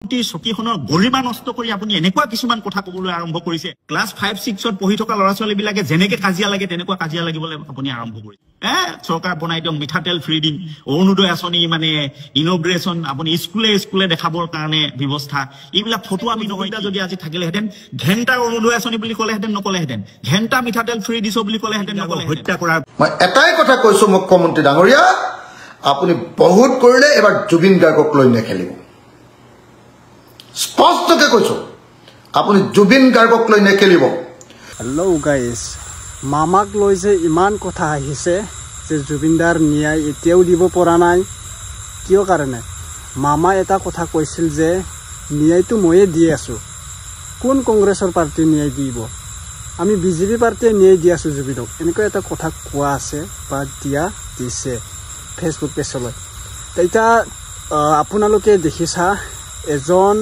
চকীখনৰ গৰিমা নষ্ট কৰি আপুনি এনেকুৱা কিছুমান কথা ক'বলৈ আৰম্ভ কৰিছে। ক্লাছ 5-6ত পঢ়ি থকা ল'ৰা ছোৱালীবিলাকে যেনেকে কাজিয়া লাগে তেনেকুৱা কাজিয়া লাগিবলৈ আপুনি আৰম্ভ কৰিছে। চৰকাৰ বনাই দিয়ক, মিঠাতেল ফ্ৰী দিম, অৰুণোদয় আঁচনি মানে ইনগ্ৰেশ্যন আপুনি স্কুলে দেখাবৰ কাৰণে ব্যৱস্থা, এইবিলাক ফটো আমি নহয়তা যদি আজি থাকিলেহেঁতেন ঘেণ্টা অৰুণোদয় আঁচনি বুলি ক'লেহেঁতেন নকলেহেঁতেন, ঘেণ্টা মিঠাতেল ফ্ৰী দিছো বুলি ক'লেহেঁতেন নকলে। হত্যা কৰাৰ মই এটাই কথা কৈছো মুখ্যমন্ত্ৰী ডাঙৰীয়া, আপুনি বহুত কৰিলে এবাৰ জুবিন গাৰ্গক লৈ নেখেলিব। স্পষ্টকে কৈছো আপুনি জুবিন গাৰ্গক লৈ নেখেলিব। হেল্ল' গাইজ, মামাক লৈ যে ইমান কথা আহিছে যে জুবিনদাৰ ন্যায় এতিয়াও দিব পৰা নাই, কিয় কাৰণে? মামা এটা কথা কৈছিল যে ন্যায়টো ময়ে দি আছো। কোন কংগ্ৰেছৰ পাৰ্টি ন্যায় দিব? আমি বিজেপি পাৰ্টিয়ে ন্যায় দি আছো জুবিনক, এনেকুৱা এটা কথা কোৱা আছে বা দিছে ফেচবুক পেজলৈ। এতিয়া আপোনালোকে দেখিছা এজন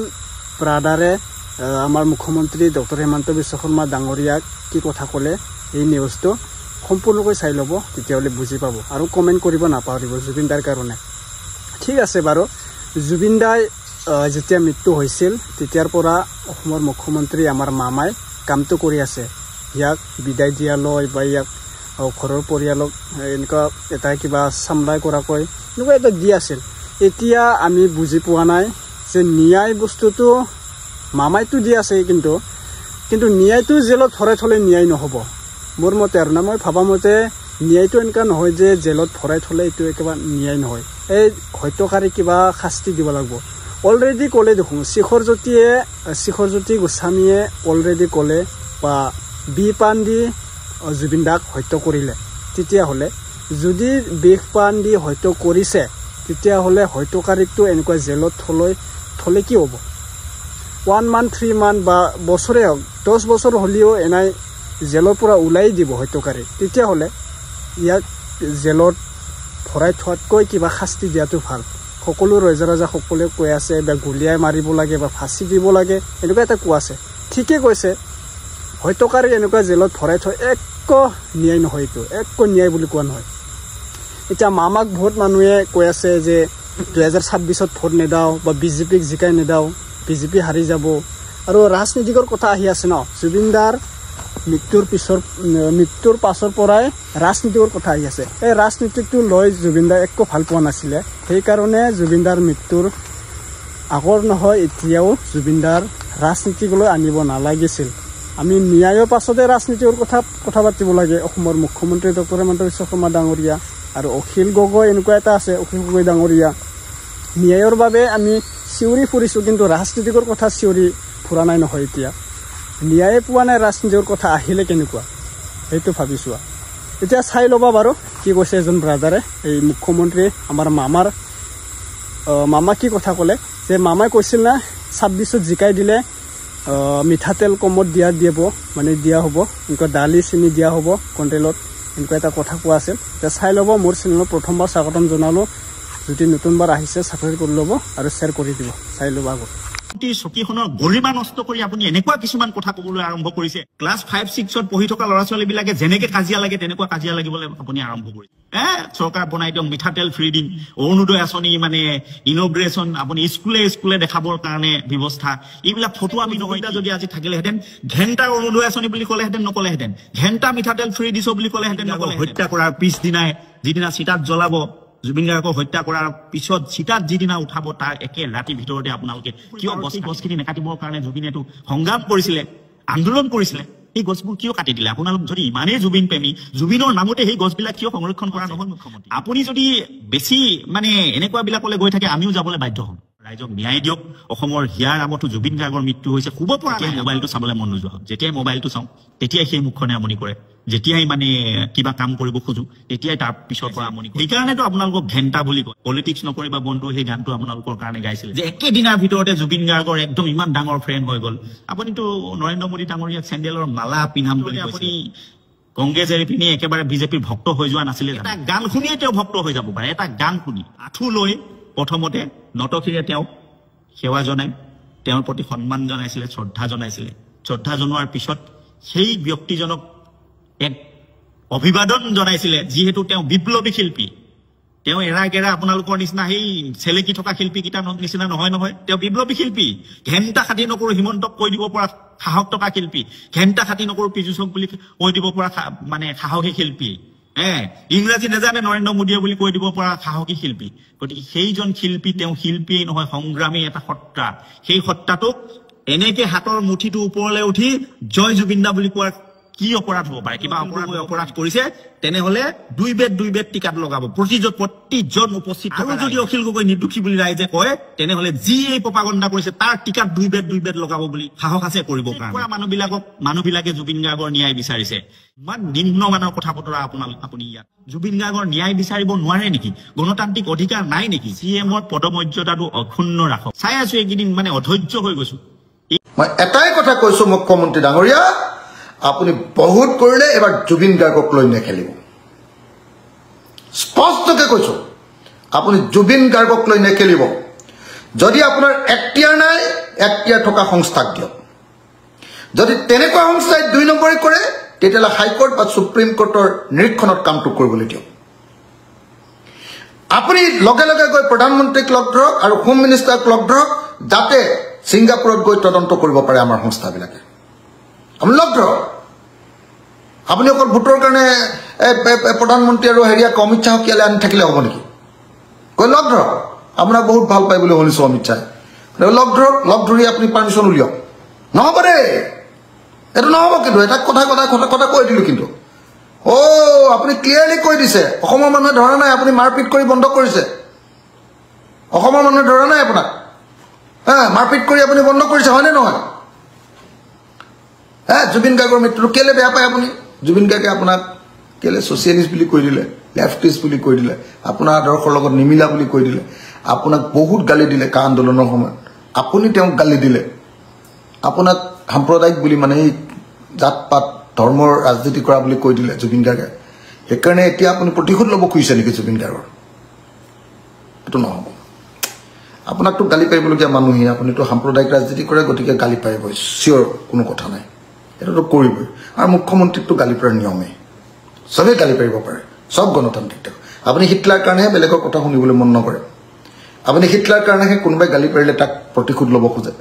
ব্ৰাদাৰে আমাৰ মুখ্যমন্ত্ৰী ডক্টৰ হিমন্ত বিশ্ব শৰ্মা ডাঙৰীয়াক কি কথা ক'লে, এই নিউজটো সম্পূৰ্ণকৈ চাই ল'ব, তেতিয়াহ'লে বুজি পাব আৰু কমেণ্ট কৰিব নাপাহৰিব জুবিনদাৰ কাৰণে। ঠিক আছে বাৰু, জুবিনদাই যেতিয়া মৃত্যু হৈছিল তেতিয়াৰ পৰা অসমৰ মুখ্যমন্ত্ৰী আমাৰ মামাই কামটো কৰি আছে, ইয়াক বিদায় দিয়ালৈ বা ইয়াক ঘৰৰ পৰিয়ালক এনেকুৱা এটা কিবা চামলাই কৰাকৈ এনেকুৱা এটা দি আছিল। এতিয়া আমি বুজি পোৱা নাই যে ন্যায় বস্তুটো মামাইতো দি আছে, কিন্তু ন্যায়টো জেলত ভৰাই থ'লে ন্যায় নহ'ব মোৰ মতে আৰু না। মই ভাবা মতে ন্যায়টো এনেকুৱা নহয় যে জেলত ভৰাই থ'লে এইটো একেবাৰে ন্যায় নহয়, এই হত্যাকাৰী কিবা শাস্তি দিব লাগিব। অলৰেডি ক'লে দেখোন শিখৰজ্যোতি গোস্বামীয়ে অলৰেডি ক'লে বা বি পান দি জুবিনদাক হত্যা কৰিলে। তেতিয়াহ'লে যদি বিষ পান দি হত্যা কৰিছে তেতিয়াহ'লে হত্যাকাৰীকটো এনেকুৱা জেলত থ'লে কি হ'ব? 1 month 3 month বা বছৰে হওক 10 বছৰ হ'লেও এনাই জেলৰ পৰা ওলাই দিব হত্যাকাৰী। তেতিয়াহ'লে ইয়াক জেলত ভৰাই থোৱাতকৈ কিবা শাস্তি দিয়াটো ভাল। সকলো ৰজা সকলোৱে কৈ আছে বা গুলিয়াই মাৰিব লাগে বা ফাঁচি দিব লাগে, এনেকুৱা এটা কোৱা আছে। ঠিকে কৈছে, হত্যাকাৰী এনেকুৱা জেলত ভৰাই থৈ একো ন্যায় নহয়, এইটো একো ন্যায় বুলি কোৱা নহয়। এতিয়া মামাক বহুত মানুহে কৈ আছে যে 2026ত ভোট নেদাও বা বিজেপিক জিকাই নেদাও, বিজেপি হাৰি যাব। আৰু ৰাজনীতিকৰ কথা আহি আছে ন, জুবিনদাৰ মৃত্যুৰ পাছৰ পৰাই ৰাজনীতিকৰ কথা আহি আছে। এই ৰাজনীতিকটো লৈ জুবিনদাৰ একো ভাল পোৱা নাছিলে, সেইকাৰণে জুবিনদাৰ মৃত্যুৰ আগৰ নহয় এতিয়াও জুবিনদাৰ ৰাজনীতিকলৈ আনিব নালাগিছিল। আমি ন্যায়ৰ পাছতে ৰাজনীতিৰ কথা পাতিব লাগে। অসমৰ মুখ্যমন্ত্ৰী ডক্টৰ হিমন্ত বিশ্ব শৰ্মা ডাঙৰীয়া আৰু অখিল গগৈ এনেকুৱা এটা আছে, অখিল গগৈ ডাঙৰীয়া। ন্যায়ৰ বাবে আমি চিঞৰি ফুৰিছোঁ, কিন্তু ৰাজনীতিকৰ কথা চিঞৰি ফুৰা নাই নহয়। এতিয়া ন্যায় পোৱা নাই, ৰাজনীতিৰ কথা আহিলে কেনেকুৱা সেইটো ভাবিছোঁ। এতিয়া চাই ল'বা বাৰু কি কৈছে এজন ব্ৰাদাৰে, এই মুখ্যমন্ত্ৰী আমাৰ মামা কি কথা ক'লে, যে মামাই কৈছিল না 26ত জিকাই দিলে মিঠাতেল কমত দিয়া হ'ব, এনেকুৱা দালি চেনি দিয়া হ'ব কণ্ট্ৰলত, এনেকুৱা এটা কথা কোৱা আছিল। এতিয়া চাই ল'ব। মোৰ চেনেলত প্ৰথমবাৰ স্বাগতম জনালোঁ, যদি নতুনবাৰ আহিছে ছাবস্ক্ৰাইব কৰি ল'ব আৰু শ্বেয়াৰ কৰি দিব। চাই ল'ব আগত। চকীখনৰ গৰিমা নষ্ট কৰি আপুনি এনেকুৱা কিছুমান কথা ক'বলৈ আৰম্ভ কৰিছে। ক্লাছ 5-6ত পঢ়ি থকা ল'ৰা ছোৱালীবিলাকে যেনেকে কাজিয়া লাগে তেনেকুৱা কাজিয়া লাগিবলৈ আপুনি আৰম্ভ কৰিছে। চৰকাৰ বনাই দিয়ক, মিঠাতেল ফ্ৰী দিম, অৰুণোদয় আঁচনি মানে ইনগ্ৰেশ্যন আপুনি স্কুলে দেখাবৰ কাৰণে ব্যৱস্থা, এইবিলাক ফটো আমি নহয়তা যদি আজি থাকিলেহেঁতেন ঘেণ্টা অৰুণোদয় আঁচনি বুলি ক'লেহেঁতেন নকলেহেঁতেন, ঘেণ্টা মিঠাতেল ফ্ৰী দিছো বুলি ক'লেহেঁতেন নকলে। হত্যা কৰাৰ পিছদিনাই যিদিনা চিতাত জ্বলাব, জুবিন গাৰ্গক হত্যা কৰাৰ পিছত চিতাত যিদিনা উঠাব তাৰ একে ৰাতিৰ ভিতৰতে আপোনালোকে কিয় গছখিনি নেকাটিবৰ কাৰণে জুবিনেতো সংগ্ৰাম কৰিছিলে, আন্দোলন কৰিছিলে, সেই গছবোৰ কিয় কাটি দিলে? আপোনালোক যদি ইমানেই জুবিন প্ৰেমী, জুবিনৰ নামতে সেই গছবিলাক কিয় সংৰক্ষণ কৰা নহ'ল? মুখ্যমন্ত্ৰী আপুনি যদি বেছি মানে এনেকুৱা বিলাকলৈ গৈ থাকে আমিও যাবলৈ বাধ্য হ'ম। ৰাইজক ন্যায় দিয়ক। অসমৰ হিয়াৰ আগতো জুবিন গাৰ্গৰ মৃত্যু হৈছে, শুব পৰা নাই। মোবাইলটো চাবলৈ মন নোযোৱা হ'ল, যেতিয়াই মোবাইলটো চাওঁ তেতিয়াই সেই মুখখনে আমনি কৰে, যেতিয়াই মানে কিবা কাম কৰিব খোজো তেতিয়াই তাৰ পিছৰ পৰা আমনি কৰে। সেইকাৰণেতো আপোনালোকক ঘেণ্টা বুলি কয়। পলিটিক্স নকৰিবা বন্ধু, সেই গানটো আপোনালোকৰ কাৰণে গাইছিলে, যে একেদিনাৰ ভিতৰতে জুবিন গাৰ্গৰ একদম ইমান ডাঙৰ ফ্ৰেণ্ড হৈ গ'ল। আপুনিতো নৰেন্দ্ৰ মোদী ডাঙৰীয়াক চেণ্ডেলৰ মালা পিন্ধাম বুলি আপুনি কংগ্ৰেছ এৰি পিনি একেবাৰে বিজেপিৰ ভক্ত হৈ যোৱা নাছিলে। এটা গান শুনিয়ে তেওঁ ভক্ত হৈ যাব পাৰে, এটা গান শুনি। আঁঠু লৈ প্ৰথমতে নতশিৰে তেওঁক সেৱা জনাই তেওঁৰ প্ৰতি সন্মান জনাইছিলে, শ্ৰদ্ধা জনাইছিলে। শ্ৰদ্ধা জনোৱাৰ পিছত সেই ব্যক্তিজনক এক অভিবাদন জনাইছিলে, যিহেতু তেওঁ বিপ্লৱী শিল্পী। তেওঁ এৰা গেৰা আপোনালোকৰ নিচিনা সেই চেলেকি থকা শিল্পী কেইটা নিচিনা নহয় তেওঁ বিপ্লৱী শিল্পী ঘেণ্টা খাতি নকৰো হিমন্তক কৈ দিব পৰা সাহস থকা শিল্পী ঘেণ্টা খাতি নকৰো পীযুষক বুলি কৈ দিব পৰা মানে সাহসী শিল্পী ইংৰাজী নাজানে নৰেন্দ্ৰ মোদীয়ে বুলি কৈ দিব পৰা সাহসী শিল্পী গতিকে সেইজন শিল্পী তেওঁ শিল্পীয়ে নহয় সংগ্ৰামী এটা সত্তা সেই সত্তাটোক এনেকে হাতৰ মুঠিটো ওপৰলৈ উঠি জয় জুবিন দা বুলি কোৱাৰ কি অপৰাধ হ'ব পাৰে কিবা অপৰাধ কৰিছে তেনেহলে দুই বেদ টিকাত লগাব প্ৰতিজন উপস্থিত আৰু যদি অখিল গগৈ নিৰ্দোষী বুলি ৰাইজে কয় তেনেহলে যি এই প্ৰপাগণ্ডা কৰিছে তাৰ টিকাত দুই বেদ লগাব বুলি সাহস আছে কৰিব কাৰণে মানুহবিলাকে জুবিন গাৰ্গৰ ন্যায় বিচাৰিছে ইমান নিম্নমানৰ কথা বতৰা আপুনি ইয়াত জুবিন গাৰ্গৰ ন্যায় বিচাৰিব নোৱাৰে নেকি গণতান্ত্ৰিক অধিকাৰ নাই নেকি CMৰ পদমৰ্যাদাটো অক্ষুণ্ণ ৰাখক চাই আছো এইকেইদিন মানে অধৈৰ্য হৈ গৈছো মই এটাই কথা কৈছো মুখ্যমন্ত্ৰী ডাঙৰীয়া আপুনি বহুত কৰিলে এবাৰ জুবিন গাৰ্গক লৈ নেখেলিব স্পষ্টকৈ কৈছো আপুনি জুবিন গাৰ্গক লৈ নেখেলিব যদি আপোনাৰ এক্টিয়াৰ নাই এক্টিয়াৰ থকা সংস্থাক দিয়ক যদি তেনেকুৱা সংস্থাই 2 নম্বৰী কৰে তেতিয়াহ'লে হাইকোৰ্ট বা সুপ্ৰিম কোৰ্টৰ নিৰীক্ষণত কামটো কৰিবলৈ দিয়ক আপুনি লগে লগে গৈ প্ৰধানমন্ত্ৰীক লগ ধৰক আৰু হোম মিনিষ্টাৰক লগ ধৰক যাতে ছিংগাপুৰত গৈ তদন্ত কৰিব পাৰে আমাৰ সংস্থাবিলাকে আমি লগ ধৰক আপুনি অকল ভোটৰ কাৰণে প্ৰধানমন্ত্ৰী আৰু হেৰিয়া অমিত শ্বাহক ইয়ালৈ আনি থাকিলে হ'ব নেকি গৈ লগ ধৰক আপোনাক বহুত ভাল পায় বুলি শুনিছোঁ অমিত শ্বাহে লগ ধৰক লগ ধৰি আপুনি পাৰ্মিশ্যন উলিয়াওক নহ'ব দেই এইটো নহ'ব কিন্তু এটা কথা কৈ দিলোঁ কিন্তু আপুনি ক্লিয়াৰলি কৈ দিছে অসমৰ মানুহে ধৰা নাই আপুনি মাৰপিট কৰি বন্ধ কৰিছে অসমৰ মানুহে ধৰা নাই আপোনাক মাৰপিট কৰি আপুনি বন্ধ কৰিছে হয়নে নহয় জুবিন গাৰ্গৰ মৃত্যুটো কেলে বেয়া পায় আপুনি জুবিন গাৰ্গে আপোনাক কেলে ছ'চিয়েলিষ্ট বুলি কৈ দিলে লেফটিষ্ট বুলি কৈ দিলে আপোনাৰ আদৰ্শৰ লগত নিমিলা বুলি কৈ দিলে আপোনাক বহুত গালি দিলে কা আন্দোলনৰ সময়ত আপুনি তেওঁক গালি দিলে আপোনাক সাম্প্ৰদায়িক বুলি মানে এই জাত পাত ধৰ্মৰ ৰাজনীতি কৰা বুলি কৈ দিলে জুবিন গাৰ্গে সেইকাৰণে এতিয়া আপুনি প্ৰতিশোধ ল'ব খুজিছে নেকি জুবিন গাৰ্গৰ এইটো নহ'ব আপোনাকতো গালি পাৰিবলগীয়া মানুহে আপুনিতো সাম্প্ৰদায়িক ৰাজনীতি কৰে গতিকে গালি পাৰিবই চিয়'ৰ কোনো কথা নাই এইটোতো কৰিবই আৰু মুখ্যমন্ত্ৰীকতো গালি পৰাৰ নিয়মে চবেই গালি পাৰিব পাৰে চব গণতান্ত্ৰিক আপুনি হিটলাৰ কাৰণেহে বেলেগৰ কথা শুনিবলৈ মন নকৰে আপুনি হিটলাৰ কাৰণেহে কোনোবাই গালি পাৰিলে তাক প্ৰতিশোধ ল'ব খোজে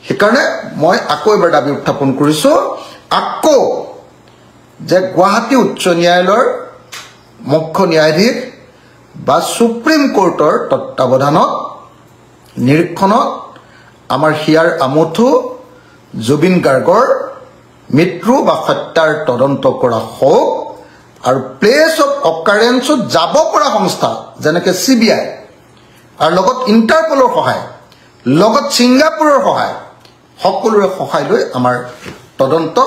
সেইকাৰণে মই আকৌ এবাৰ দাবী উত্থাপন কৰিছোঁ আকৌ যে গুৱাহাটী উচ্চ ন্যায়ালয়ৰ মুখ্য ন্যায়াধীশ বা সুপ্ৰিম কোৰ্টৰ তত্বাৱধানত নিৰীক্ষণত আমাৰ হিয়াৰ আমঠু জুবিন গাৰ্গৰ মৃত্যু বা হত্যাৰ তদন্ত কৰা হওক আৰু প্লেচ অফ অকাৰেঞ্চত যাব পৰা সংস্থা যেনেকৈ CBI আৰু লগত ইণ্টাৰপলৰ সহায় লগত ছিংগাপুৰৰ সহায় সকলোৰে সহায় লৈ আমাৰ তদন্ত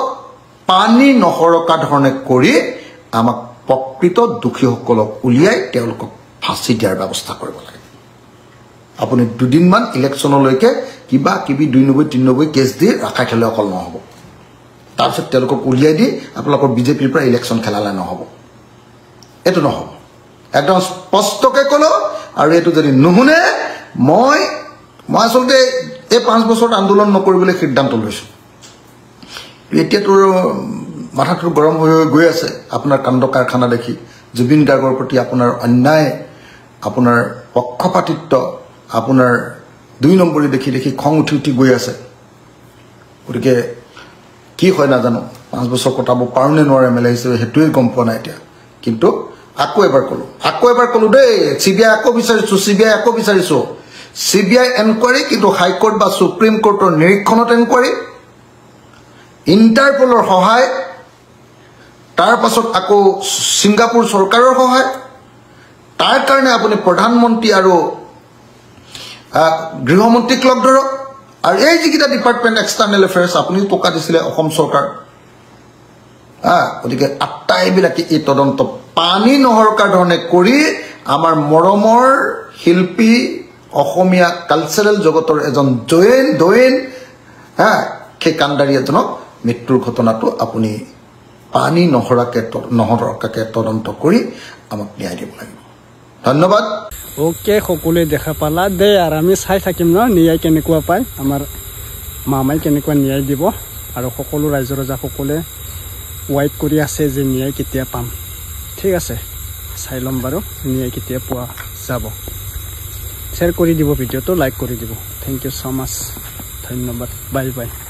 পানী নসৰকা ধৰণে কৰি আমাক প্ৰকৃত দোষীসকলক উলিয়াই তেওঁলোকক ফাঁচি দিয়াৰ ব্যৱস্থা কৰিব লাগে আপুনি দুদিনমান ইলেকশ্যনলৈকে কিবা কিবি 290 390 কেছ দি ৰাখাই থ'লে অকল নহ'ব তাৰপিছত তেওঁলোকক উলিয়াই দি আপোনালোকৰ বিজেপিৰ পৰা ইলেকশ্যন খেলালে নহ'ব এইটো নহ'ব একদম স্পষ্টকৈ ক'লো আৰু এইটো যদি নুশুনে মই আচলতে এই 5 বছৰত আন্দোলন নকৰিবলৈ সিদ্ধান্ত লৈছোঁ এতিয়াতো মাথাটো গৰম হৈ গৈ আছে আপোনাৰ কাণ্ড কাৰখানা দেখি জুবিন গাৰ্গৰ প্ৰতি আপোনাৰ অন্যায় আপোনাৰ পক্ষপাতিত্ব আপোনাৰ 2 নম্বৰী দেখি খং উঠি গৈ আছে গতিকে কি হয় নাজানো 5 বছৰ কটাব পাৰোঁ নে নোৱাৰে MLA হিচাপে সেইটোৱে গম পোৱা নাই এতিয়া কিন্তু আকৌ এবাৰ ক'লোঁ দেই CBI আকৌ বিচাৰিছোঁ CBI এনকুৱাৰী কিন্তু হাইকোৰ্ট বা সুপ্ৰিম কোৰ্টৰ নিৰীক্ষণত এনকুৱাৰী ইণ্টাৰপলৰ সহায় তাৰ পাছত আকৌ ছিংগাপুৰ চৰকাৰৰ সহায় তাৰ কাৰণে আপুনি প্ৰধানমন্ত্ৰী আৰু গৃহমন্ত্ৰীক লগ ধৰক আৰু এই যিকেইটা ডিপাৰ্টমেণ্ট এক্সটাৰ্নেল এফেয়াৰ্ছ আপুনি টকা দিছিলে অসম চৰকাৰ গতিকে আটাইবিলাকে এই তদন্ত পানী নহৰকা ধৰণে কৰি আমাৰ মৰমৰ শিল্পী অসমীয়া কালচাৰেল জগতৰ এজন দৈন সেই কাণ্ডাৰী এজনক মৃত্যুৰ ঘটনাটো আপুনি পানী নহৰকাকে তদন্ত কৰি আমাক ন্যায় দিব লাগিব ধন্যবাদ ওকে সকলোৱে দেখা পালা দে আৰু আমি চাই থাকিম ন ন্যায় কেনেকুৱা পায় আমাৰ মামাই কেনেকুৱা ন্যায় দিব আৰু সকলো ৰাইজৰ সকলোৱে ৱাইট কৰি আছে যে ন্যায় কেতিয়া পাম ঠিক আছে চাই ল'ম বাৰু ন্যায় কেতিয়া পোৱা যাব শ্বেয়াৰ কৰি দিব ভিডিঅ'টো লাইক কৰি দিব থেংক ইউ ছ' মাছ ধন্যবাদ বাই বাই